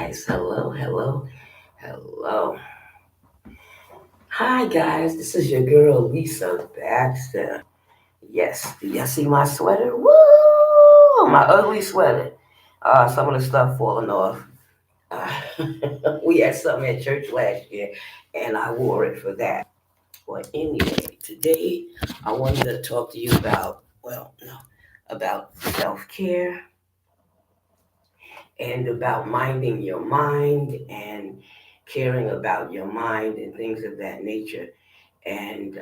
guys. Hello, hello, hello. Hi, guys. This is your girl, Lisa Baxter. Yes, do y'all see my sweater? Woo! My ugly sweater. Some of the stuff falling off. Uh, we had something at church last year, and I wore it for that. Well, anyway, today I wanted to talk to you about, about self care and about minding your mind and caring about your mind and things of that nature. And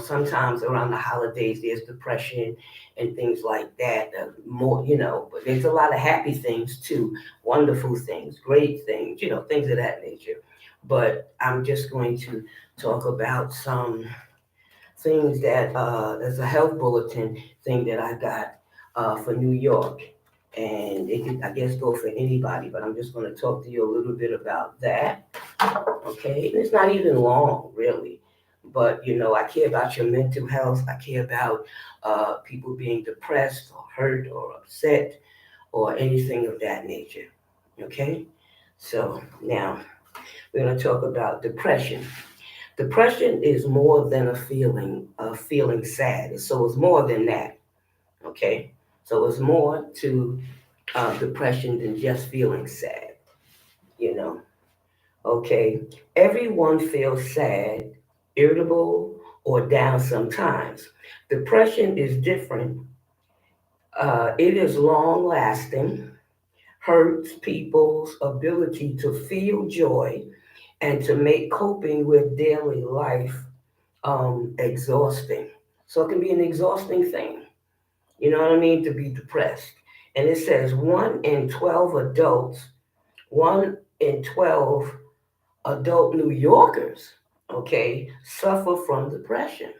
sometimes around the holidays there's depression and things like that. More, but there's a lot of happy things too, wonderful things, great things, things of that nature. But I'm just going to talk about some things that there's a health bulletin thing that I got for New York, and it could, I guess, go for anybody. But I'm just going to talk to you a little bit about that. Okay, and it's not even long, really. But I care about your mental health. I care about people being depressed or hurt or upset or anything of that nature. Okay, so now we're going to talk about depression. Depression is more than a feeling sad. So it's more than that. Okay, so it's more to depression than just feeling sad. You know. Okay, everyone feels sad, irritable, or down sometimes. Depression is different. It is long lasting, hurts people's ability to feel joy and to make coping with daily life exhausting. So it can be an exhausting thing, you know what I mean, to be depressed. And it says 1 in 12 adults, 1 in 12 adult New Yorkers, okay, suffer from depression.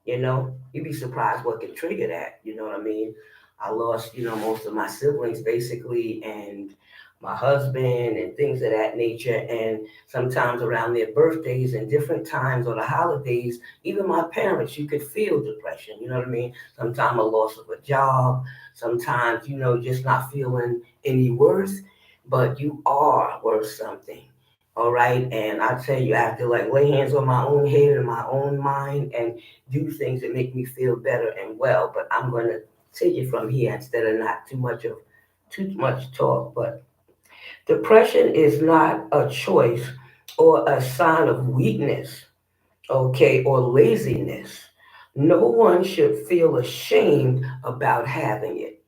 You'd be surprised what can trigger that. You know what I mean? I lost, most of my siblings basically, and my husband, and things of that nature. And sometimes around their birthdays and different times or the holidays, even my parents, you could feel depression. You know what I mean? Sometimes a loss of a job, sometimes, just not feeling any worth, but you are worth something. All right. And I tell you, I have to like lay hands on my own head and my own mind and do things that make me feel better and well. But I'm going to take it from here instead of not too much talk. But depression is not a choice or a sign of weakness, okay, or laziness. No one should feel ashamed about having it.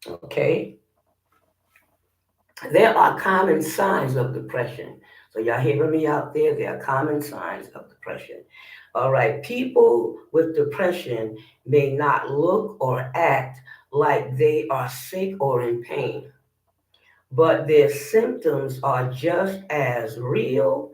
Okay. There are common signs of depression. So y'all hearing me out there? There are common signs of depression. All right. People with depression may not look or act like they are sick or in pain, but their symptoms are just as real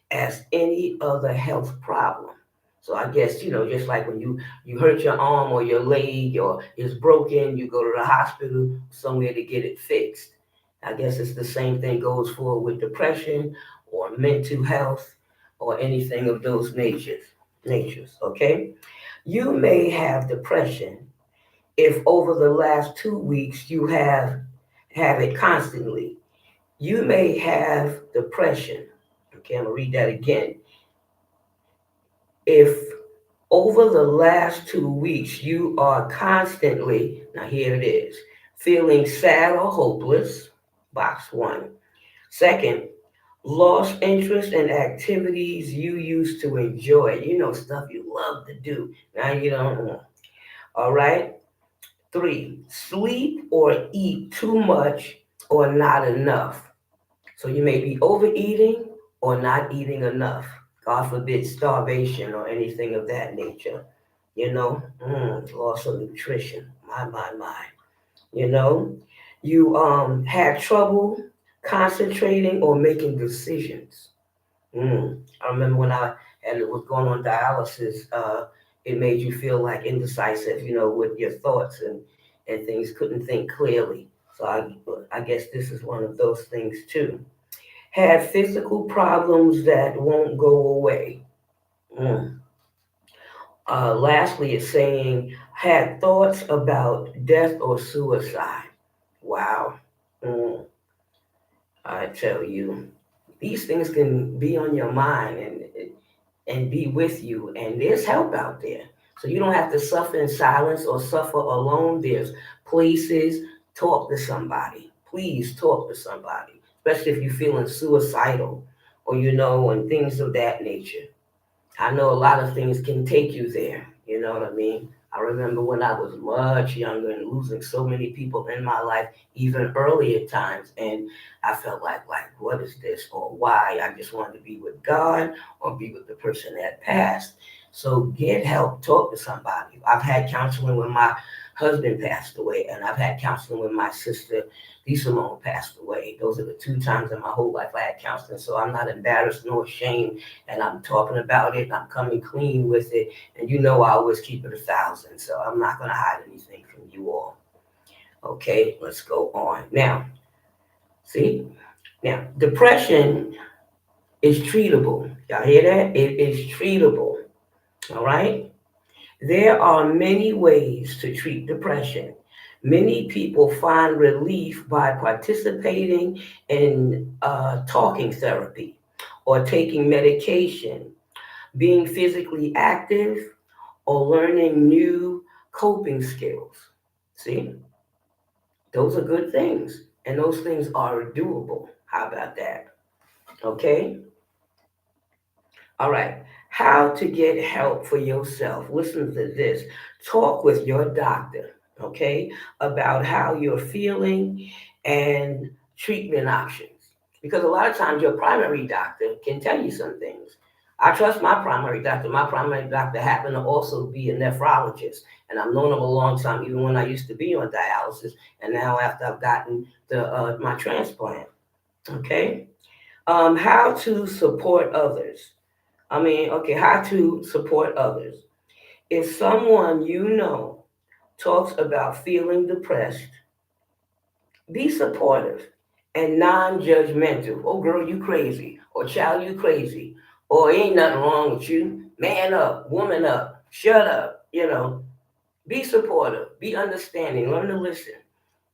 as any other health problem. So I guess, just like when you hurt your arm or your leg or it's broken, you go to the hospital somewhere to get it fixed. I guess it's the same thing goes for with depression or mental health or anything of those natures, okay? You may have depression if over the last 2 weeks you have it constantly. You may have depression. Okay, I'm gonna read that again. If over the last 2 weeks you are constantly, now here it is, feeling sad or hopeless, box one. Second, lost interest in activities you used to enjoy, stuff you love to do. Now you don't. All right. Three, sleep or eat too much or not enough. So you may be overeating or not eating enough. God forbid starvation or anything of that nature. Loss of nutrition. My. You know, you had trouble concentrating or making decisions. I remember when I had was going on dialysis, it made you feel like indecisive, with your thoughts and things, couldn't think clearly. So I guess this is one of those things too. Had physical problems that won't go away. Mm. Lastly, it's saying had thoughts about death or suicide. Wow. Mm. I tell you, these things can be on your mind and be with you, and there's help out there. So you don't have to suffer in silence or suffer alone. There's places. Talk to somebody. Please talk to somebody, especially if you're feeling suicidal or and things of that nature. I know a lot of things can take you there. You know what I mean? I remember when I was much younger and losing so many people in my life, even earlier times, and I felt like, what is this or why? I just wanted to be with God or be with the person that passed. So get help, talk to somebody. I've had counseling when my husband passed away, and I've had counseling when my sister Lisa Simone passed away. Those are the two times in my whole life I had counseling. So I'm not embarrassed nor ashamed, and I'm talking about it, and I'm coming clean with it. And I always keep it 1,000, so I'm not going to hide anything from you all. Okay, let's go on. Now, see, now depression is treatable. Y'all hear that? It is treatable. All right. There are many ways to treat depression. Many people find relief by participating in talking therapy or taking medication, being physically active, or learning new coping skills. See, those are good things, and those things are doable. How about that? Okay. All right. How to get help for yourself. Listen to this. Talk with your doctor, okay, about how you're feeling and treatment options. Because a lot of times your primary doctor can tell you some things. I trust my primary doctor. My primary doctor happened to also be a nephrologist, and I've known him a long time, even when I used to be on dialysis, and now after I've gotten my transplant. Okay. How to support others. Okay, how to support others. If someone talks about feeling depressed, be supportive and non judgmental. Oh, girl, you crazy. Or, child, you crazy. Or, ain't nothing wrong with you. Man up, woman up, shut up. Be supportive, be understanding, learn to listen.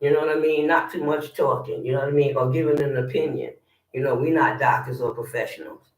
You know what I mean? Not too much talking, you know what I mean? Or giving an opinion. We're not doctors or professionals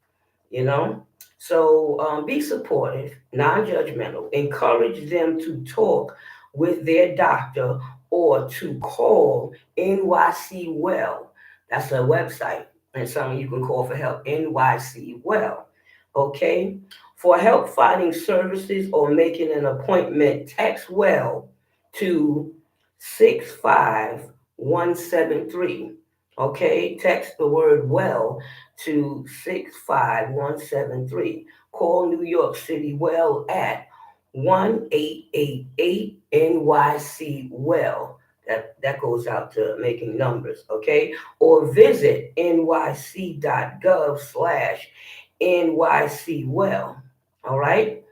you know. So be supportive, non-judgmental. Encourage them to talk with their doctor or to call NYC Well. That's a website, and something you can call for help. NYC Well. Okay. For help finding services or making an appointment, text Well to 65173. Okay, text the word well to 65173. Call New York City Well at 1888 NYC Well. That goes out to making numbers, okay? Or visit nyc.gov/NYC Well. All right?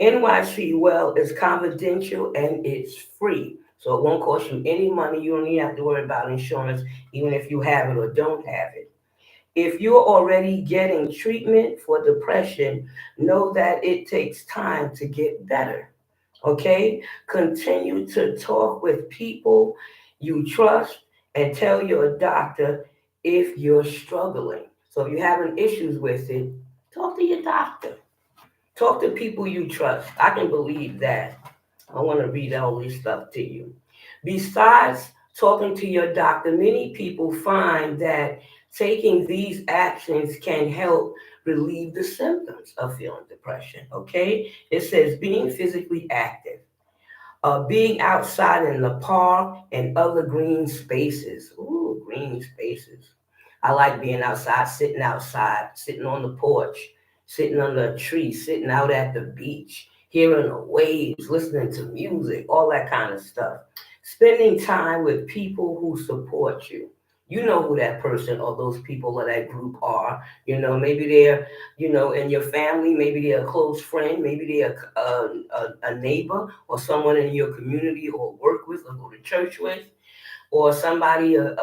NYC Well is confidential and it's free. So it won't cost you any money. You don't even have to worry about insurance, even if you have it or don't have it. If you're already getting treatment for depression, know that it takes time to get better. Okay? Continue to talk with people you trust and tell your doctor if you're struggling. So if you're having issues with it, talk to your doctor. Talk to people you trust. I can believe that. I want to read all this stuff to you. Besides talking to your doctor, many people find that taking these actions can help relieve the symptoms of feeling depression. Okay? It says being physically active, being outside in the park and other green spaces. Ooh, green spaces. I like being outside, sitting on the porch, sitting under a tree, sitting out at the beach, hearing the waves, listening to music, all that kind of stuff. Spending time with people who support you. You know who that person or those people or that group are. Maybe they're, in your family, maybe they're a close friend, maybe they're a neighbor or someone in your community or work with or go to church with, or somebody, a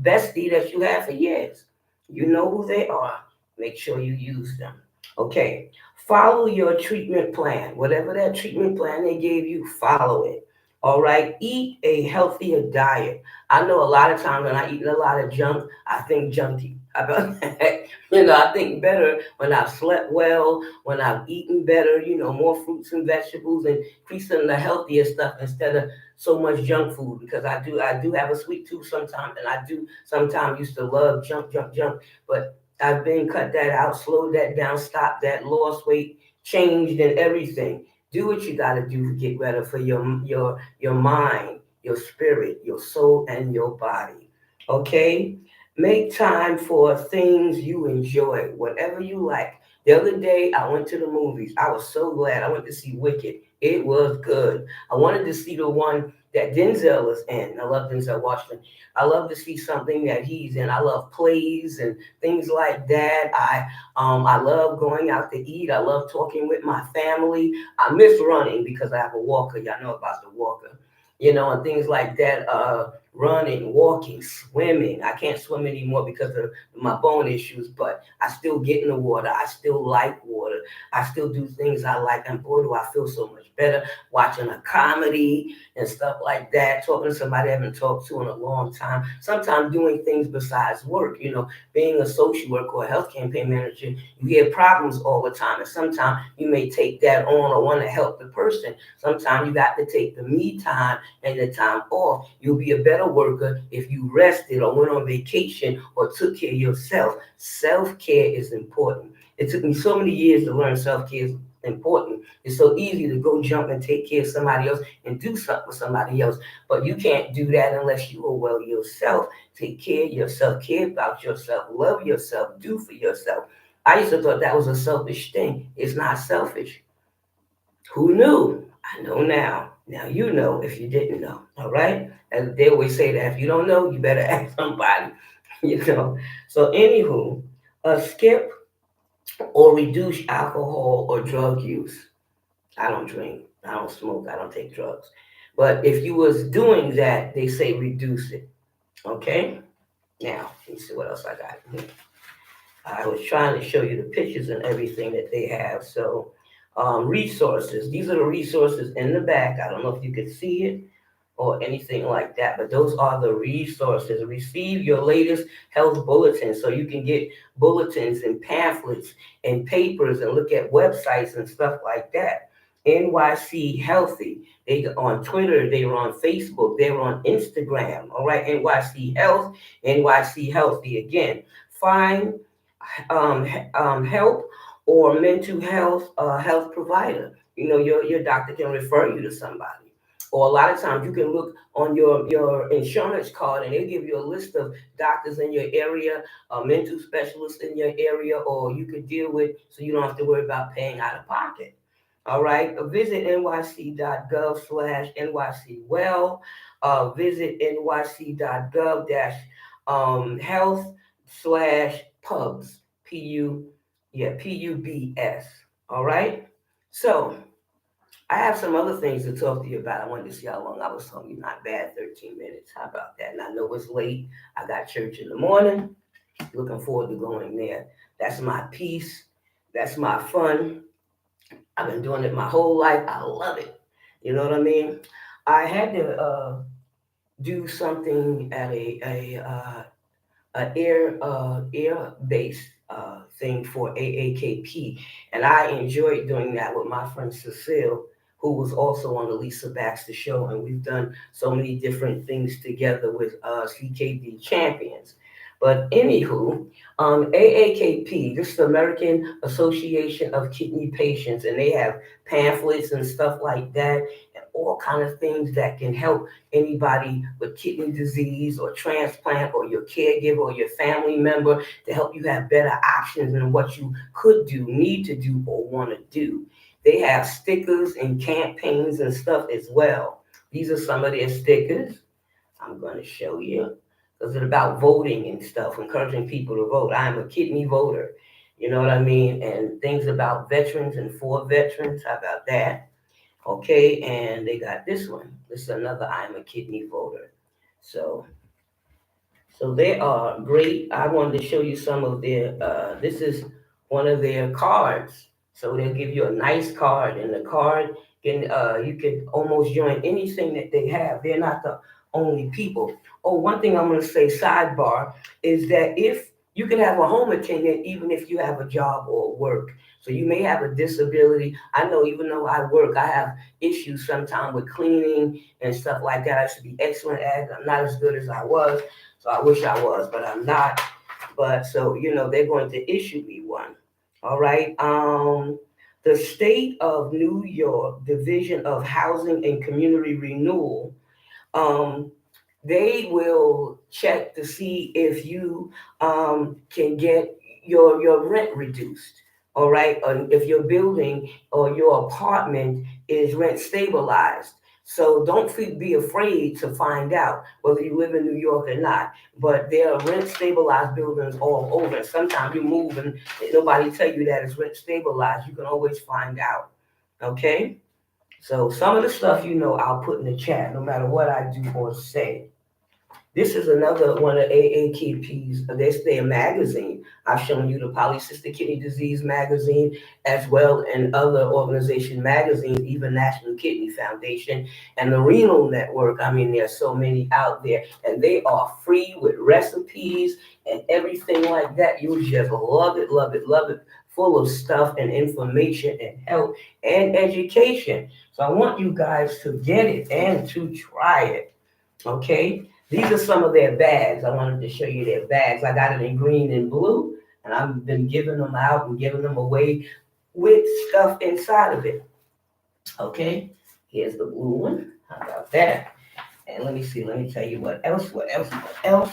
bestie that you have for years. You know who they are. Make sure you use them. Okay. Follow your treatment plan. Whatever that treatment plan they gave you, follow it. All right, eat a healthier diet. I know a lot of times when I eat a lot of junk, I think junky. How about that? I think better when I've slept well, when I've eaten better, more fruits and vegetables and increasing the healthier stuff instead of so much junk food because I do have a sweet tooth sometimes and I do sometimes used to love junk, but I've been cut that out, slowed that down, stopped that, lost weight, changed and everything. Do what you got to do to get better for your mind, your spirit, your soul, and your body. Okay? Make time for things you enjoy, whatever you like. The other day, I went to the movies. I was so glad. I went to see Wicked. It was good. I wanted to see the one that Denzel is in. I love Denzel Washington. I love to see something that he's in. I love plays and things like that. I love going out to eat. I love talking with my family. I miss running because I have a walker. Y'all know about the walker, and things like that. Running, walking, swimming. I can't swim anymore because of my bone issues, but I still get in the water. I still like water. I still do things I like. And boy, do I feel so much better watching a comedy and stuff like that, talking to somebody I haven't talked to in a long time. Sometimes doing things besides work, being a social worker or a health campaign manager, you hear problems all the time. And sometimes you may take that on or want to help the person. Sometimes you got to take the me time and the time off. You'll be a better worker if you rested or went on vacation or took care of yourself. Self-care is important. It took me so many years to learn self-care is important. It's so easy to go jump and take care of somebody else and do something for somebody else. But you can't do that unless you are well yourself. Take care of yourself, care about yourself, love yourself, do for yourself. I used to thought that was a selfish thing. It's not selfish. Who knew? I know now. Now you know if you didn't know. All right? And they always say that if you don't know, you better ask somebody. You know. So anywho, skip or reduce alcohol or drug use. I don't drink. I don't smoke. I don't take drugs. But if you was doing that, they say reduce it. Okay? Now, let me see what else I got here. I was trying to show you the pictures and everything that they have. So, resources. These are the resources in the back. I don't know if you can see it or anything like that, but those are the resources. Receive your latest health bulletins so you can get bulletins and pamphlets and papers and look at websites and stuff like that. NYC Healthy. They on Twitter, they were on Facebook, they were on Instagram. All right, NYC Health, NYC Healthy again. Find help or mental health provider. Your doctor can refer you to somebody. Or a lot of times you can look on your insurance card and they give you a list of doctors in your area, mental specialists in your area, or you could deal with so you don't have to worry about paying out of pocket. All right. Visit nyc.gov/nycwell. Visit nyc.gov dash health slash pubs. PUBS. All right. So I have some other things to talk to you about. I wanted to see how long I was talking. Not bad, 13 minutes. How about that? And I know it's late. I got church in the morning. Looking forward to going there. That's my peace. That's my fun. I've been doing it my whole life. I love it. You know what I mean? I had to do something at a air based thing for AAKP, and I enjoyed doing that with my friend Cecile, who was also on the Lisa Baxter show, and we've done so many different things together with CKD champions. But anywho, AAKP, this is the American Association of Kidney Patients, and they have pamphlets and stuff like that, and all kind of things that can help anybody with kidney disease or transplant or your caregiver or your family member to help you have better options than what you could do, need to do, or want to do. They have stickers and campaigns and stuff as well. These are some of their stickers. I'm going to show you because it's about voting and stuff, encouraging people to vote. I'm a kidney voter. You know what I mean? And things about veterans and for veterans. How about that? Okay, and they got this one. This is another I'm a kidney voter. So they are great. I wanted to show you some of their this is one of their cards. So they'll give you a nice card, and the card You can almost join anything that they have. They're not the only people. Oh, one thing I'm going to say, sidebar, is that if you can have a home attendant even if you have a job or work. So you may have a disability. I know even though I work, I have issues sometimes with cleaning and stuff like that. I should be excellent at it. I'm not as good as I was. So I wish I was, but I'm not. But so, they're going to issue me one. All right. The state of New York Division of Housing and Community Renewal, um, they will check to see if you can get your rent reduced. All right, if your building or your apartment is rent stabilized. So don't be afraid to find out whether you live in New York or not. But there are rent stabilized buildings all over. Sometimes you move and nobody tell you that it's rent stabilized. You can always find out. Okay. So some of the stuff I'll put in the chat, no matter what I do or say. This is another one of AAKP's. That's their magazine. I've shown you the Polycystic Kidney Disease magazine, as well and other organization magazines, even National Kidney Foundation and the Renal Network. I mean, there's so many out there, and they are free with recipes and everything like that. You just love it, love it, love it. Full of stuff and information and help and education. So I want you guys to get it and to try it. Okay? These are some of their bags. I wanted to show you their bags. I got it in green and blue, and I've been giving them out and giving them away with stuff inside of it. Okay? Here's the blue one. How about that? And let me see. Let me tell you what else, what else, what else.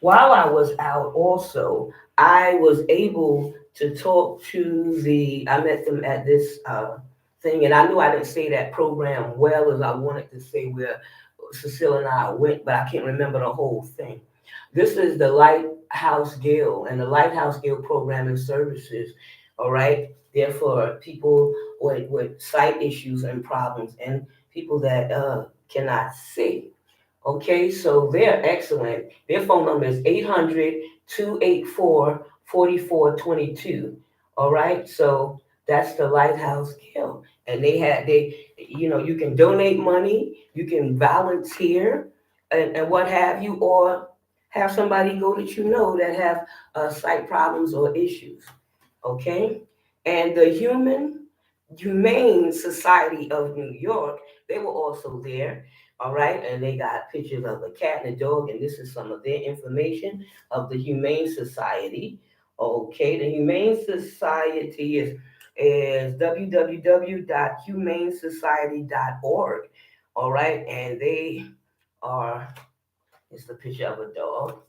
While I was out also, I was able to talk to I met them at this thing, and I knew I didn't say that program well as I wanted to say where Cecilia and I went, but I can't remember the whole thing. This is the Lighthouse Guild, and the Lighthouse Guild program and services, all right? They're for people with sight issues and problems and people that cannot see. Okay, so they're excellent. Their phone number is 800-284-4422. All right, so that's the Lighthouse Guild. And you can donate money, you can volunteer and what have you, or have somebody go that that have sight problems or issues. Okay, and the Humane Society of New York, they were also there. All right, and they got pictures of a cat and a dog, and this is some of their information of the Humane Society. Okay, the Humane Society is www.humanesociety.org. All right, and they are. It's the picture of a dog,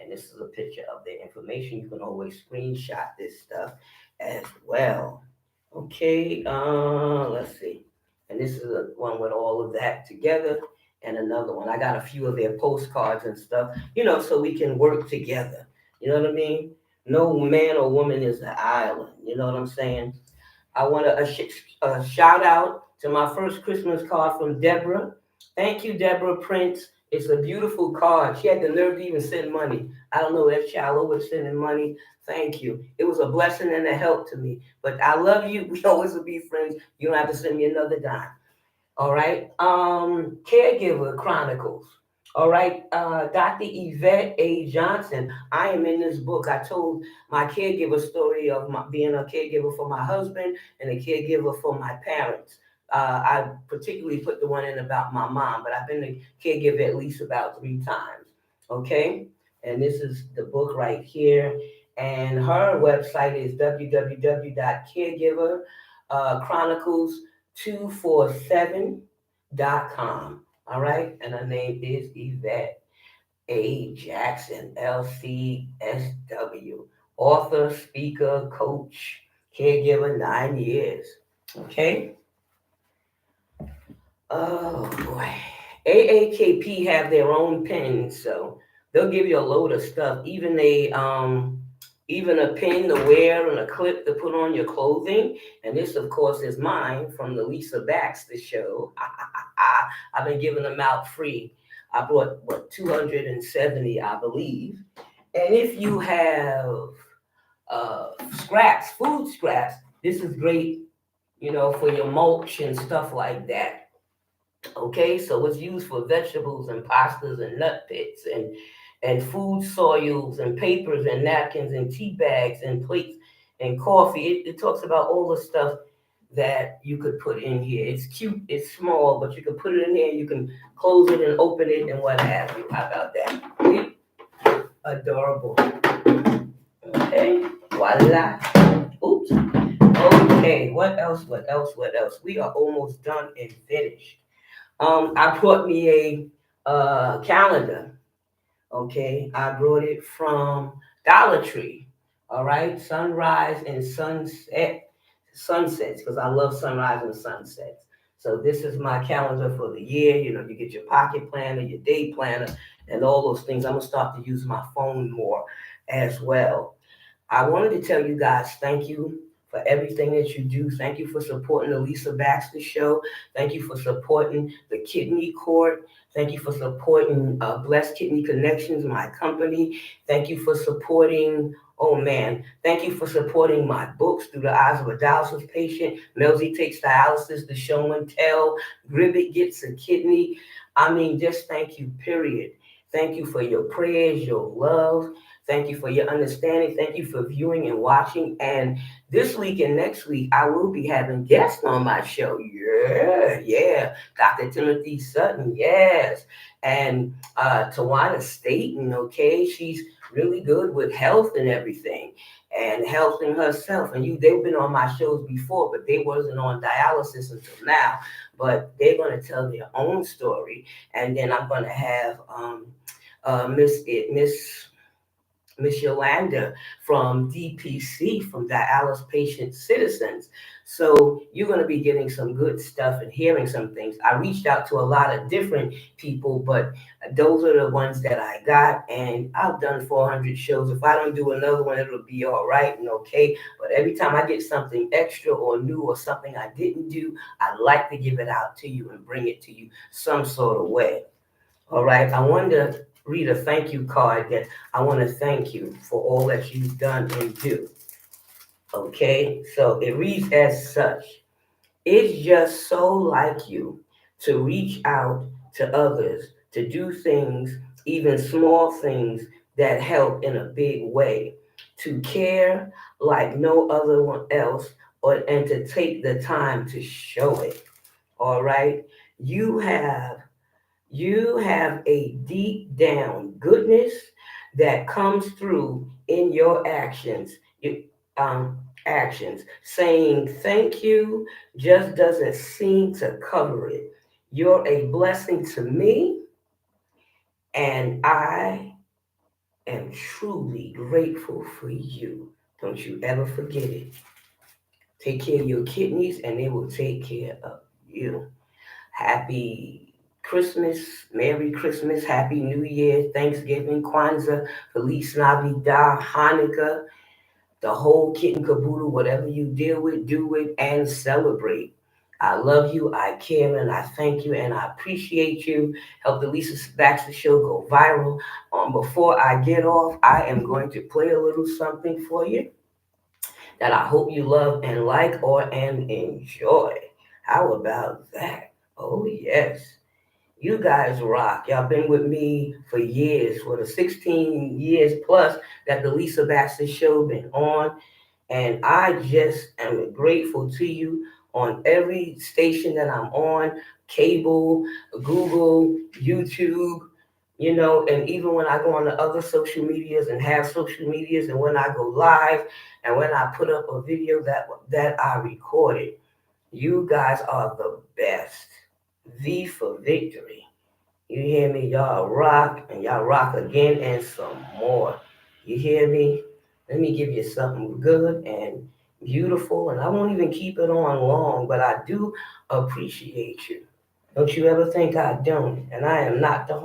and this is a picture of their information. You can always screenshot this stuff as well. Okay, let's see. And this is one with all of that together, and another one. I got a few of their postcards and stuff, so we can work together. You know what I mean? No man or woman is an island. You know what I'm saying? I want a shout out to my first Christmas card from Deborah. Thank you, Deborah Prince. It's a beautiful card. She had the nerve to even send money. I don't know that child over sending money. Thank you. It was a blessing and a help to me. But I love you. We always will be friends. You don't have to send me another dime. All right. Caregiver Chronicles. All right. Dr. Yvette A. Johnson. I am in this book. I told my caregiver story of being a caregiver for my husband and a caregiver for my parents. I particularly put the one in about my mom, but I've been a caregiver at least about 3 times. Okay. And this is the book right here. And her website is www.caregiverchronicles247.com. All right. And her name is Yvette A. Jackson, LCSW. Author, speaker, coach, caregiver, 9 years. Okay. Oh boy. AAKP have their own pins, so they'll give you a load of stuff. Even a pin to wear and a clip to put on your clothing. And this, of course, is mine from the Lisa Baxter show. I've been giving them out free. I bought 270, I believe. And if you have scraps, food scraps, this is great for your mulch and stuff like that. Okay, so it's used for vegetables and pastas and nut pits and food soils and papers and napkins and tea bags and plates and coffee. It talks about all the stuff that you could put in here. It's cute, it's small, but you can put it in there. You can close it and open it and what have you. How about that? Adorable. Okay, voila. Oops. Okay, what else? What else? What else? We are almost done and finished. I brought me a calendar. Okay, I brought it from Dollar Tree. All right, sunrise and sunsets, because I love sunrise and sunsets. So this is my calendar for the year. You get your pocket planner, your day planner, and all those things. I'm gonna start to use my phone more as well. I wanted to tell you guys thank you for everything that you do. Thank you for supporting the Lisa Baxter Show. Thank you for supporting the Kidney Court. Thank you for supporting Blessed Kidney Connections, my company. Thank you for supporting, oh man, thank you for supporting my books Through the Eyes of a Dialysis Patient. Melzy Takes Dialysis, The Show and Tell, Gribbet Gets a Kidney. I mean, just thank you, period. Thank you for your prayers, your love. Thank you for your understanding. Thank you for viewing and watching. And this week and next week, I will be having guests on my show. Yeah, yeah. Dr. Timothy Sutton, yes. And Tawana Staten, okay? She's really good with health and everything and helping herself. And they've been on my shows before, but they wasn't on dialysis until now. But they're going to tell their own story. And then I'm going to have Miss Yolanda from DPC, from Dialysis Patient Citizens. So you're going to be getting some good stuff and hearing some things. I reached out to a lot of different people, but those are the ones that I got, and I've done 400 shows. If I don't do another one, it'll be all right and okay. But every time I get something extra or new or something I didn't do, I like to give it out to you and bring it to you some sort of way. All right. I wanted to read a thank you card that I want to thank you for all that you've done and do. Okay. So it reads as such. It's just so like you to reach out to others, to do things, even small things that help in a big way, to care like no other one else, and to take the time to show it. All right. You have you have a deep down goodness that comes through in your actions. Actions. Saying thank you just doesn't seem to cover it. You're a blessing to me, and I am truly grateful for you. Don't you ever forget it. Take care of your kidneys, and they will take care of you. Happy Christmas, Merry Christmas, Happy New Year, Thanksgiving, Kwanzaa, Feliz Navidad, Hanukkah, the whole kit and caboodle, whatever you deal with, do it and celebrate. I love you, I care, and I thank you, and I appreciate you. Help the Lisa Baxter Show go viral. Before I get off, I am going to play a little something for you that I hope you love and like and enjoy. How about that? Oh, yes. You guys rock. Y'all been with me for years, for the 16 years plus that the Lisa Baxter Show been on. And I just am grateful to you on every station that I'm on, cable, Google, YouTube, and even when I go on the other social medias and have social medias, and when I go live, and when I put up a video that I recorded. You guys are the best. V for victory. You hear me? Y'all rock, and y'all rock again and some more. You hear me? Let me give you something good and beautiful, and I won't even keep it on long, but I do appreciate you. Don't you ever think I don't, and I am not the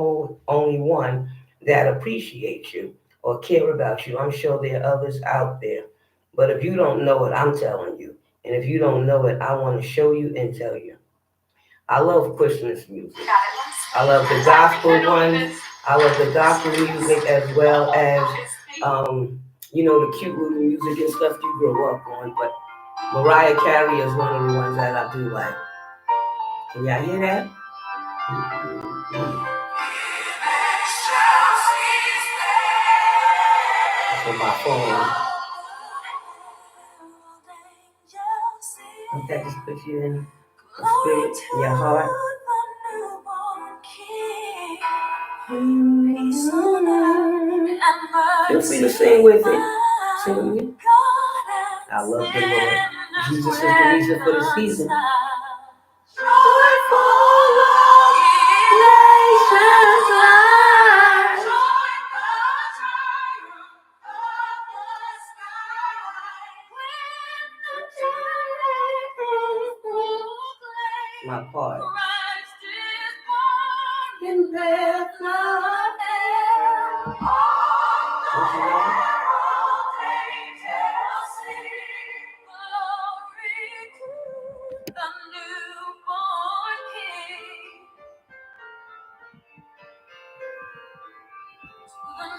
only one that appreciates you or care about you. I'm sure there are others out there. But if you don't know it, I'm telling you. And if you don't know it, I want to show you and tell you. I love Christmas music. I love the gospel ones. I love the gospel music as well as, the cute little music and stuff you grow up on. But Mariah Carey is one of the ones that I do like. Can y'all hear that? That's on my phone. Don't that just put you in the spirit, in your heart? Feel free to sing with it. Sing with me. I love the Lord. Jesus is the reason for the season. My part. In Bethlehem. Don't you know?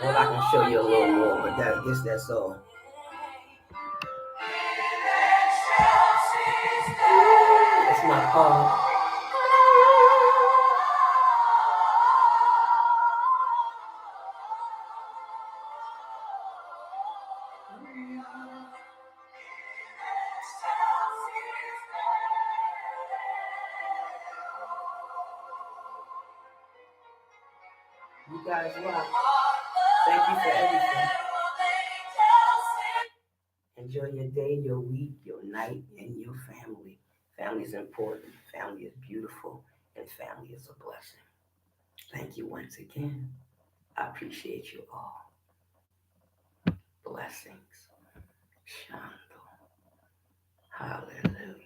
Well, I can show you a little more, but I guess that's all. That's my part. You guys rock. Thank you for everything. Enjoy your day, your week, your night, and your family. Family is important. Family is beautiful, and family is a blessing. Thank you once again. I appreciate you all. Blessings. Shando. Hallelujah.